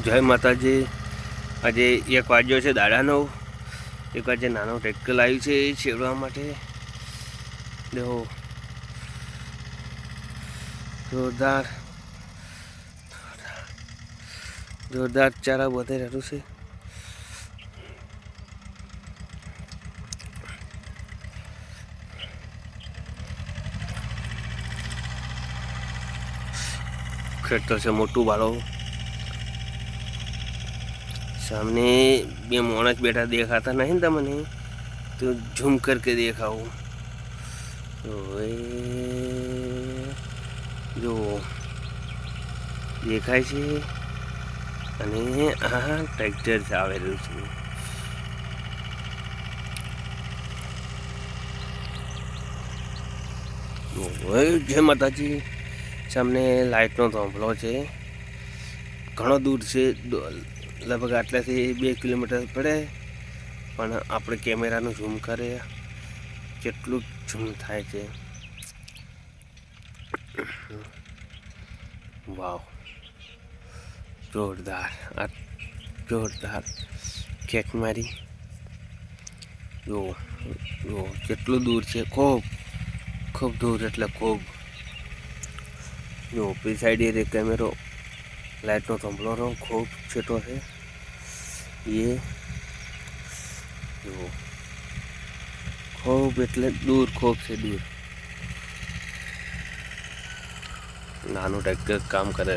જય માતાજી। આજે 1 વાગ્યો છે દાડાનો। 1 વાગે નાનો ટ્રેક્ટર લાવ્યું છે છેડવા માટે। દેખો જોરદાર જોરદાર ચારા બધે રહ્યું છે। खेतर से मोटू बालो सामने 2 माणस बैठा देखाता नहीं तमने तो झूम करके देखाऊं तो जो देखाय छे अने आ ट्रेक्टर से आवेलू छे। जय माताजी। सामने लाइट नो थांभलो है। घणो दूर से लगभग आटलाथी 2 किलोमीटर पड़े पण आपणे केमेरानुं झूम करे केटलुं झूम थाय छे। वाव जोरदार आ जोरदार केक मारी जो जो केटलुं दूर छे। खूब खूब दूर एटले खूब जो पी साइड रे कैमरो लाइट नो थंभलो रो खूब छेटो है। ये जो खूब एटले दूर खूब से दूर नानो ट्रेक्टर काम करे।